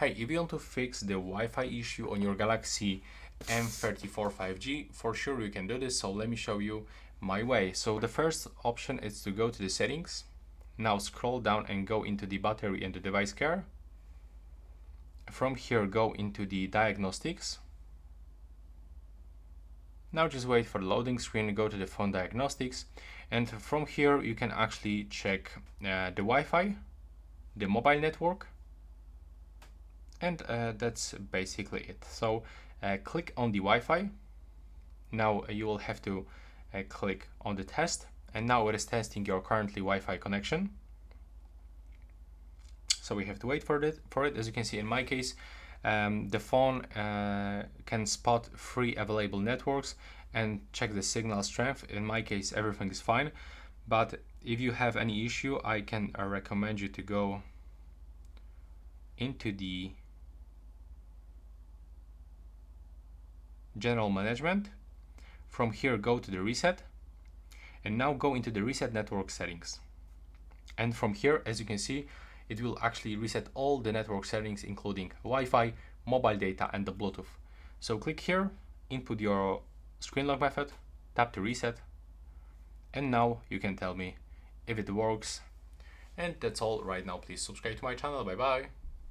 Hey, if you want to fix the Wi-Fi issue on your Galaxy M34 5G, for sure you can do this, so let me show you my way. So the first option is to go to the settings. Now scroll down and go into the battery and the device care. From here go into the diagnostics. Now just wait for the loading screen, go to the phone diagnostics, and from here you can actually check the Wi-Fi, the mobile network, and that's basically it. So click on the Wi-Fi. Now you will have to click on the test, and now it is testing your currently Wi-Fi connection. So we have to wait for it. As you can see in my case, the phone can spot 3 available networks and check the signal strength. In my case, everything is fine, but if you have any issue, I can recommend you to go into the general management. From here go to the reset, and now go into the reset network settings, and from here, as you can see, it will actually reset all the network settings including Wi-Fi, mobile data, and the Bluetooth. So click here, input your screen lock method, tap to reset, and now you can tell me if it works. And that's all right now. Please subscribe to my channel. Bye bye.